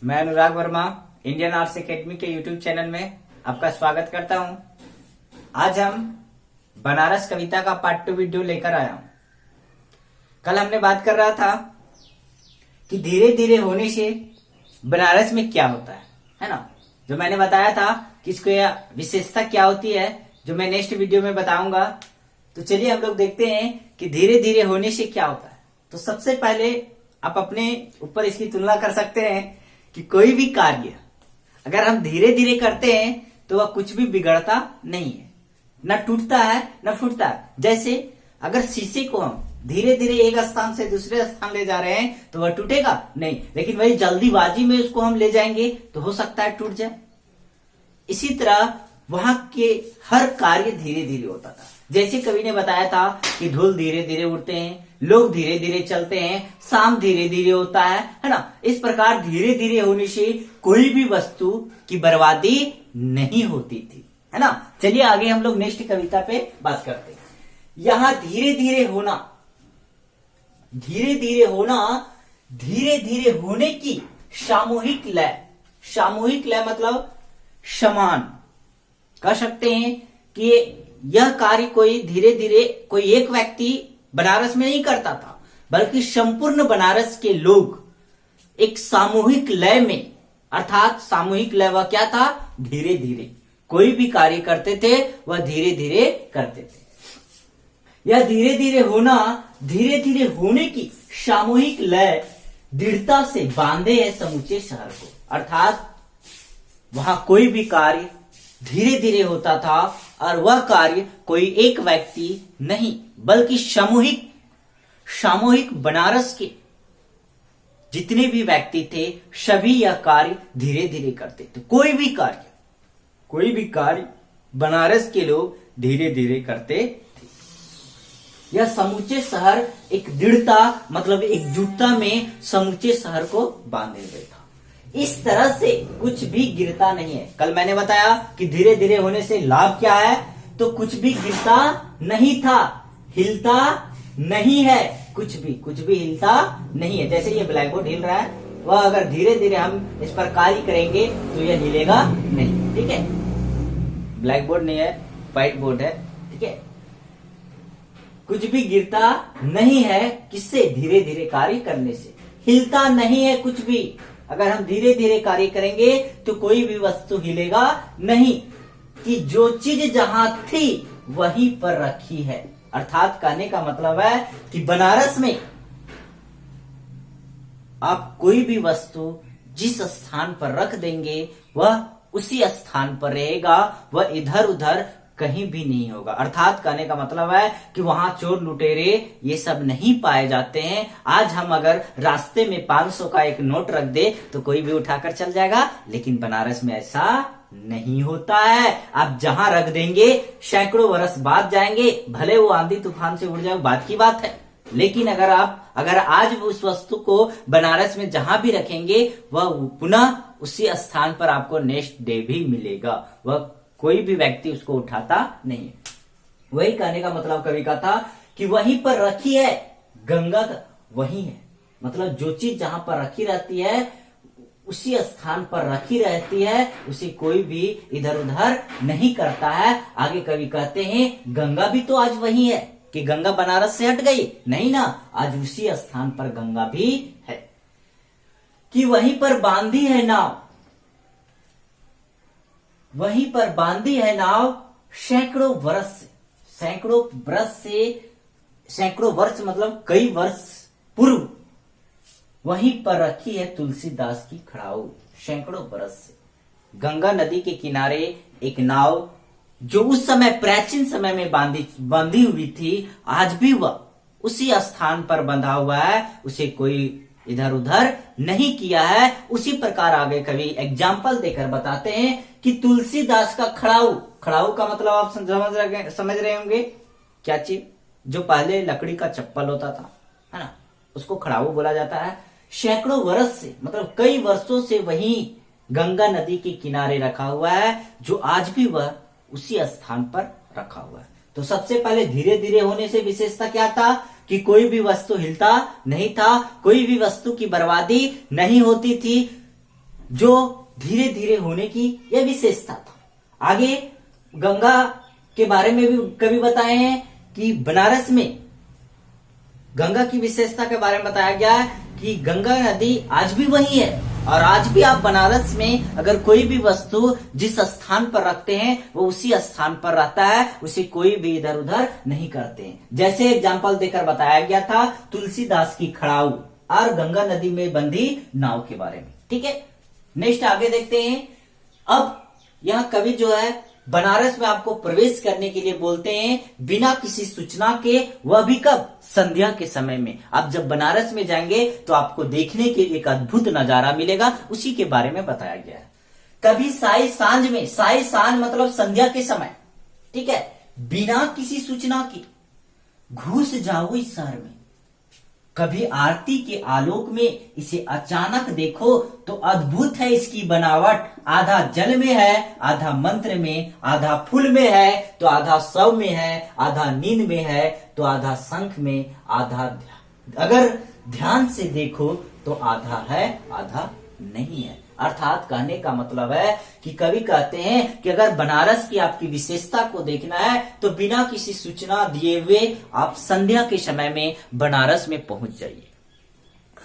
मैं अनुराग Verma Indian arts academy के YouTube channel में आपका स्वागत करता हूं। आज हम बनारस कविता का पार्ट 2 वीडियो लेकर आया हूं। कल हमने बात कर रहा था कि धीरे धीरे होने से बनारस में क्या होता है ना। जो मैंने बताया था कि इसको यह विशेषता क्या होती है, जो मैं नेक्स्ट वीडियो में बताऊंगा। तो चलिए हम लोग देखते हैं कि धीरे धीरे होने से क्या होता है। तो सबसे पहले आप अपने ऊपर इसकी तुलना कर सकते हैं कि कोई भी कार्य अगर हम धीरे धीरे करते हैं तो वह कुछ भी बिगड़ता नहीं है, न टूटता है न फूटता है। जैसे अगर शीशे को हम धीरे धीरे एक स्थान से दूसरे स्थान ले जा रहे हैं तो वह टूटेगा नहीं, लेकिन वही जल्दीबाजी में उसको हम ले जाएंगे तो हो सकता है टूट जाए। इसी तरह वहां के हर कार्य धीरे धीरे होता था। जैसे कवि ने बताया था कि धूल धीरे धीरे उड़ते हैं, लोग धीरे धीरे चलते हैं, शाम धीरे धीरे होता है ना। इस प्रकार धीरे धीरे होने से कोई भी वस्तु की बर्बादी नहीं होती थी, है ना। चलिए आगे हम लोग नेक्स्ट कविता पे बात करते हैं। यहां धीरे धीरे होना, धीरे धीरे होना, धीरे धीरे होने की सामूहिक लय। सामूहिक लय मतलब समान कह सकते हैं कि यह कार्य कोई धीरे धीरे कोई एक व्यक्ति बनारस में नहीं करता था, बल्कि संपूर्ण बनारस के लोग एक सामूहिक लय में, अर्थात सामूहिक लय वह क्या था, धीरे धीरे कोई भी कार्य करते थे वह धीरे धीरे करते थे। यह धीरे धीरे होना, धीरे धीरे होने की सामूहिक लय दृढ़ता से बांधे है समूचे शहर को। अर्थात वहां कोई भी कार्य धीरे धीरे होता था और वह कार्य कोई एक व्यक्ति नहीं बल्कि सामूहिक बनारस के जितने भी व्यक्ति थे सभी यह कार्य धीरे धीरे करते थे। कोई भी कार्य बनारस के लोग धीरे धीरे करते थे। यह समूचे शहर एक दृढ़ता मतलब एकजुटता में समूचे शहर को बांधे हुए था। इस तरह से कुछ भी गिरता नहीं है। कल मैंने बताया कि धीरे धीरे होने से लाभ क्या है, तो कुछ भी गिरता नहीं था, हिलता नहीं है, कुछ भी हिलता नहीं है। जैसे ये ब्लैक बोर्ड हिल रहा है, वह अगर धीरे धीरे हम इस पर कार्य करेंगे तो यह हिलेगा नहीं, ठीक है। ब्लैक बोर्ड नहीं है, व्हाइट बोर्ड है, ठीक है। कुछ भी गिरता नहीं है, किससे, धीरे धीरे कार्य करने से। हिलता नहीं है कुछ भी, अगर हम धीरे धीरे कार्य करेंगे तो कोई भी वस्तु हिलेगा नहीं, कि जो चीज जहां थी वहीं पर रखी है। अर्थात कहने का मतलब है कि बनारस में आप कोई भी वस्तु जिस स्थान पर रख देंगे वह उसी स्थान पर रहेगा, वह इधर उधर कहीं भी नहीं होगा। अर्थात कहने का मतलब है कि वहां चोर लुटेरे ये सब नहीं पाए जाते हैं। आज हम अगर रास्ते में 500 का एक नोट रख दे तो कोई भी उठाकर चल जाएगा, लेकिन बनारस में ऐसा नहीं होता है। आप जहां रख देंगे सैकड़ों वर्ष बाद जाएंगे, भले वो आंधी तूफान से उड़ जाए, बात की बात है। लेकिन अगर आज उस वस्तु को बनारस में जहां भी रखेंगे वह पुनः उसी स्थान पर आपको नेक्स्ट डे भी मिलेगा, वह कोई भी व्यक्ति उसको उठाता नहीं है। वही कहने का मतलब कवि का था कि वहीं पर रखी है गंगा, वही है मतलब जो चीज जहां पर रखी रहती है उसी स्थान पर रखी रहती है, उसे कोई भी इधर उधर नहीं करता है। आगे कवि कहते हैं गंगा भी तो आज वही है, कि गंगा बनारस से हट गई नहीं ना, आज उसी स्थान पर गंगा भी है। कि वहीं पर बांधी है नाव, वहीं पर बांधी है नाव सैकड़ों वर्ष मतलब कई वर्ष पूर्व वहीं पर रखी है तुलसीदास की खड़ाऊ। सैकड़ों वर्ष से गंगा नदी के किनारे एक नाव जो उस समय प्राचीन समय में बांधी हुई थी, आज भी वह उसी स्थान पर बंधा हुआ है, उसे कोई इधर उधर नहीं किया है। उसी प्रकार आगे कवि एग्जाम्पल देकर बताते हैं कि तुलसीदास का खड़ाऊ, खड़ाऊ का मतलब आप समझ रहे होंगे क्या चीज, जो पहले लकड़ी का चप्पल होता था, है ना, उसको खड़ाऊ बोला जाता है। सैकड़ों वर्ष से मतलब कई वर्षों से वही गंगा नदी के किनारे रखा हुआ है, जो आज भी वह उसी स्थान पर रखा हुआ है। तो सबसे पहले धीरे धीरे होने से विशेषता क्या था कि कोई भी वस्तु हिलता नहीं था, कोई भी वस्तु की बर्बादी नहीं होती थी, जो धीरे धीरे होने की यह विशेषता था। आगे गंगा के बारे में भी कवि बताए हैं कि बनारस में गंगा की विशेषता के बारे में बताया गया है कि गंगा नदी आज भी वही है, और आज भी आप बनारस में अगर कोई भी वस्तु जिस स्थान पर रखते हैं वो उसी स्थान पर रहता है, उसे कोई भी इधर उधर नहीं करते हैं। जैसे एग्जाम्पल देकर बताया गया था तुलसीदास की खड़ाऊ और गंगा नदी में बंधी नाव के बारे में। ठीक है, नेक्स्ट आगे देखते हैं। अब यहाँ कवि जो है बनारस में आपको प्रवेश करने के लिए बोलते हैं बिना किसी सूचना के, वह भी कब? संध्या के समय में। आप जब बनारस में जाएंगे तो आपको देखने के एक अद्भुत नजारा मिलेगा, उसी के बारे में बताया गया है। कभी साई सांझ में, साई सांझ मतलब संध्या के समय, ठीक है, बिना किसी सूचना के घुस जाओ इस शहर में। कभी आरती के आलोक में इसे अचानक देखो तो अद्भुत है इसकी बनावट। आधा जल में है, आधा मंत्र में, आधा फूल में है तो आधा शव में है, आधा नींद में है तो आधा शंख में, आधा अगर ध्यान से देखो तो आधा है आधा नहीं है। अर्थात कहने का मतलब है कि कवि कहते हैं कि अगर बनारस की आपकी विशेषता को देखना है तो बिना किसी सूचना दिए हुए आप संध्या के समय में बनारस में पहुंच जाइए।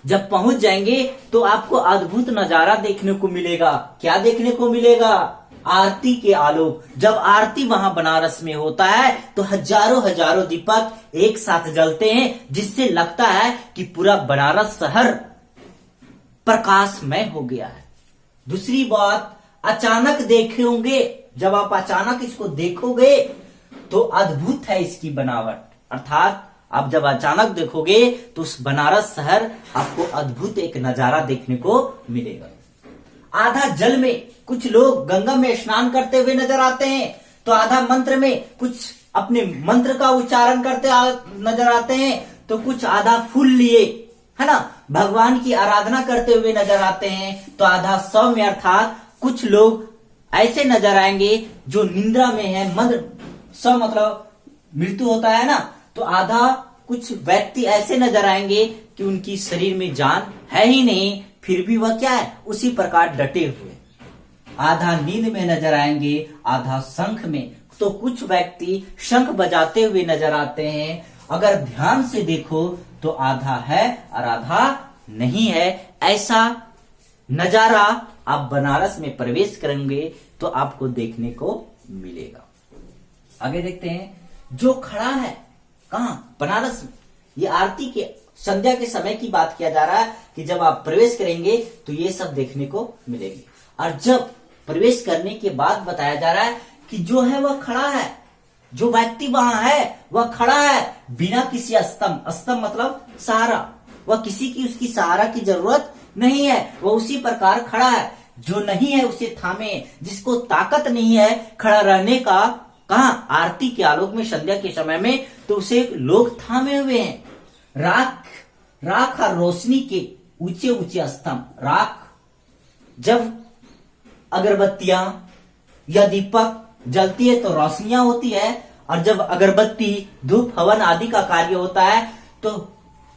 जब पहुंच जाएंगे तो आपको अद्भुत नजारा देखने को मिलेगा। क्या देखने को मिलेगा? आरती के आलोक। जब आरती वहां बनारस में होता है तो हजारों हजारों दीपक एक साथ जलते हैं, जिससे लगता है कि पूरा बनारस शहर प्रकाशमय हो गया है। दूसरी बात, अचानक देखे होंगे, जब आप अचानक इसको देखोगे तो अद्भुत है इसकी बनावट। अर्थात आप जब अचानक देखोगे तो उस बनारस शहर आपको अद्भुत एक नजारा देखने को मिलेगा। आधा जल में कुछ लोग गंगा में स्नान करते हुए नजर आते हैं, तो आधा मंत्र में कुछ अपने मंत्र का उच्चारण करते नजर आते हैं, तो कुछ आधा फूल लिए, है ना, भगवान की आराधना करते हुए नजर आते हैं, तो आधा शव में। अर्थात कुछ लोग ऐसे नजर आएंगे जो निंद्रा में है। मंत्र शव मतलब मृत्यु होता है ना, तो आधा कुछ व्यक्ति ऐसे नजर आएंगे कि उनकी शरीर में जान है ही नहीं, फिर भी वह क्या है, उसी प्रकार डटे हुए। आधा नींद में नजर आएंगे, आधा शंख में। तो कुछ व्यक्ति शंख बजाते हुए नजर आते हैं। अगर ध्यान से देखो तो आधा है और आधा नहीं है। ऐसा नजारा आप बनारस में प्रवेश करेंगे तो आपको देखने को मिलेगा। आगे देखते हैं, जो खड़ा है कहां? बनारस में। ये आरती के संध्या के समय की बात किया जा रहा है कि जब आप प्रवेश करेंगे तो ये सब देखने को मिलेगी। और जब प्रवेश करने के बाद बताया जा रहा है कि जो है वह खड़ा है, जो व्यक्ति वहां है वह खड़ा है बिना किसी स्तंभ, स्तंभ मतलब सहारा, वह किसी की उसकी सहारा की जरूरत नहीं है, वह उसी प्रकार खड़ा है। जो नहीं है उसे थामे, जिसको ताकत नहीं है खड़ा रहने का, कहा? आरती के आलोक में संध्या के समय में, तो उसे लोग थामे हुए हैं। राख और रोशनी के ऊंचे ऊंचे स्तंभ। राख, जब अगरबत्तियां या दीपक जलती है तो रोशनियां होती है, और जब अगरबत्ती धूप हवन आदि का कार्य होता है तो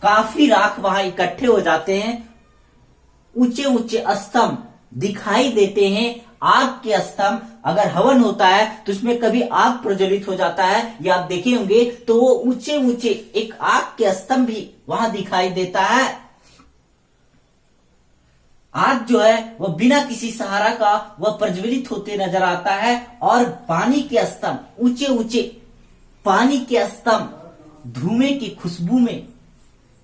काफी राख वहां इकट्ठे हो जाते हैं। ऊंचे ऊंचे स्तंभ दिखाई देते हैं। आग के स्तंभ, अगर हवन होता है तो उसमें कभी आग प्रज्वलित हो जाता है, या आप देखे होंगे तो वो ऊंचे ऊंचे एक आग के स्तंभ भी वहां दिखाई देता है। आग जो है वह बिना किसी सहारा का वह प्रज्वलित होते नजर आता है। और पानी के स्तंभ, ऊंचे ऊंचे पानी के स्तंभ धुएं की खुशबू में,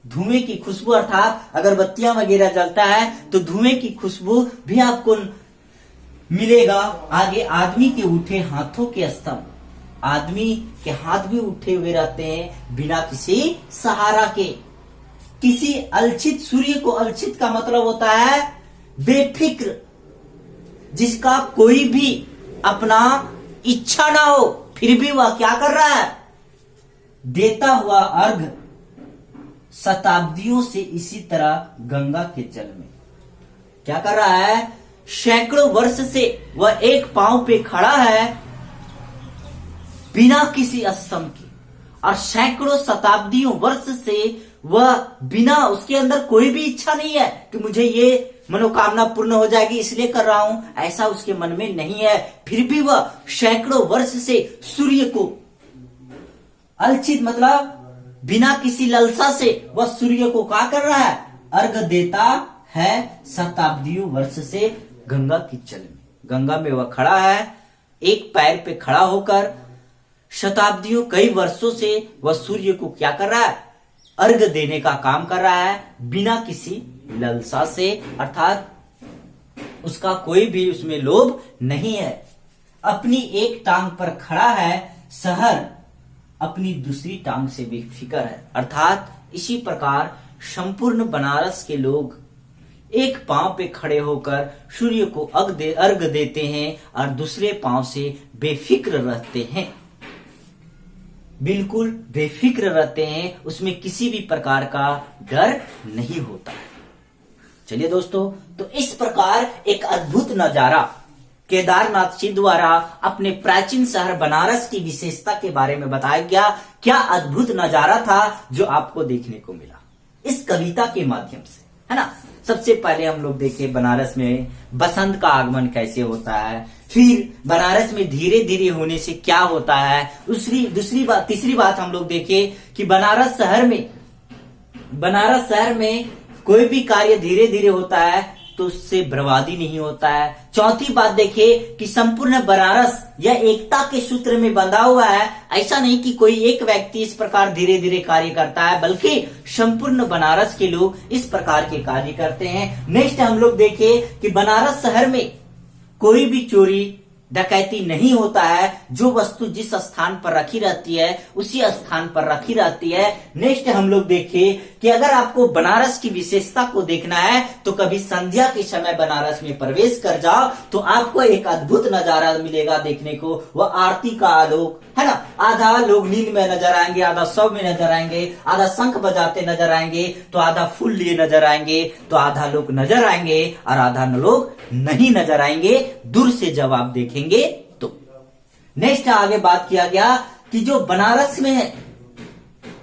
धुएं की खुशबू अर्थात अगरबत्तियां वगैरह जलता है तो धुएं की खुशबू भी आपको मिलेगा। आगे आदमी के उठे हाथों के स्तंभ, आदमी के हाथ भी उठे हुए रहते हैं बिना किसी सहारा के। किसी अलछित, सूर्य को अलछित का मतलब होता है बेफिक्र, जिसका कोई भी अपना इच्छा ना हो फिर भी वह क्या कर रहा है, देता हुआ अर्घ। शताब्दियों से इसी तरह गंगा के जल में क्या कर रहा है, सैकड़ों वर्ष से वह एक पांव पे खड़ा है बिना किसी स्तंभ के। और सैकड़ों शताब्दियों वर्ष से वह बिना, उसके अंदर कोई भी इच्छा नहीं है कि मुझे ये मनोकामना पूर्ण हो जाएगी इसलिए कर रहा हूं, ऐसा उसके मन में नहीं है। फिर भी वह सैकड़ों वर्ष से सूर्य को अलचित, मतलब बिना किसी ललसा से वह सूर्य को क्या कर रहा है, अर्घ देता है शताब्दियों वर्ष से गंगा की जल में। गंगा में वह खड़ा है, एक पैर पे खड़ा होकर शताब्दियों, कई वर्षों से वह सूर्य को क्या कर रहा है, अर्घ देने का काम कर रहा है, बिना किसी ललसा से, अर्थात उसका कोई भी उसमें लोभ नहीं है। अपनी एक टांग पर खड़ा है, शहर अपनी दूसरी टांग से बेफिक्र है। अर्थात इसी प्रकार संपूर्ण बनारस के लोग एक पांव पे खड़े होकर सूर्य को अर्घ देते हैं और दूसरे पांव से बेफिक्र रहते हैं, बिल्कुल बेफिक्र रहते हैं, उसमें किसी भी प्रकार का डर नहीं होता है। चलिए दोस्तों, तो इस प्रकार एक अद्भुत नजारा केदारनाथ जी द्वारा अपने प्राचीन शहर बनारस की विशेषता के बारे में बताया गया। क्या अद्भुत नजारा था जो आपको देखने को मिला इस कविता के माध्यम से, है ना। सबसे पहले हम लोग देखे बनारस में बसंत का आगमन कैसे होता है, फिर बनारस में धीरे धीरे होने से क्या होता है। तीसरी बात हम लोग देखे कि बनारस शहर में कोई भी कार्य धीरे धीरे होता है तो उससे बर्बादी नहीं होता है। चौथी बात देखे कि संपूर्ण बनारस यह एकता के सूत्र में बंधा हुआ है। ऐसा नहीं कि कोई एक व्यक्ति इस प्रकार धीरे धीरे कार्य करता है, बल्कि संपूर्ण बनारस के लोग इस प्रकार के कार्य करते हैं। नेक्स्ट हम लोग देखे कि बनारस शहर में कोई भी चोरी डकैती नहीं होता है, जो वस्तु जिस स्थान पर रखी रहती है उसी स्थान पर रखी रहती है। नेक्स्ट हम लोग देखे कि अगर आपको बनारस की विशेषता को देखना है तो कभी संध्या के समय बनारस में प्रवेश कर जाओ तो आपको एक अद्भुत नजारा मिलेगा देखने को, वह आरती का आलोक, है ना। आधा लोग नींद में नजर आएंगे, आधा सौ में नजर आएंगे, आधा शंख बजाते नजर आएंगे, तो आधा फूल लिए नजर आएंगे, तो आधा लोग नजर आएंगे और आधा लोग नहीं नजर आएंगे, दूर से जब आप देखेंगे तो। नेक्स्ट आगे बात किया गया कि जो बनारस में है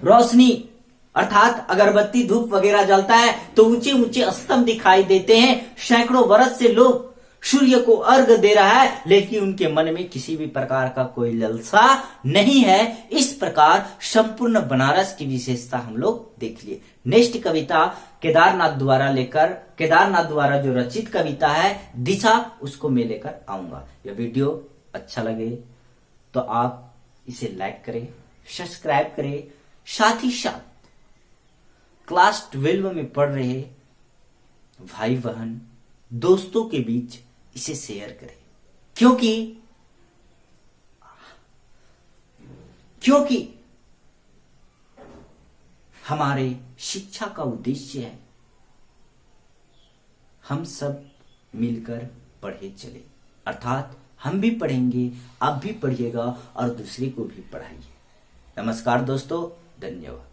रोशनी, अर्थात अगरबत्ती धूप वगैरह जलता है तो ऊंचे ऊंचे स्तंभ दिखाई देते हैं। सैकड़ों वर्ष से लोग सूर्य को अर्घ दे रहा है, लेकिन उनके मन में किसी भी प्रकार का कोई ललसा नहीं है। इस प्रकार संपूर्ण बनारस की विशेषता हम लोग देख लिए। नेक्स्ट कविता केदारनाथ द्वारा जो रचित कविता है दिशा, उसको मैं लेकर आऊंगा। यह वीडियो अच्छा लगे तो आप इसे लाइक करें, सब्सक्राइब करें, साथ ही साथ क्लास 12 में पढ़ रहे भाई बहन दोस्तों के बीच इसे शेयर करें, क्योंकि हमारे शिक्षा का उद्देश्य है हम सब मिलकर पढ़े चले, अर्थात हम भी पढ़ेंगे, आप भी पढ़िएगा और दूसरे को भी पढ़ाइए। नमस्कार दोस्तों, धन्यवाद।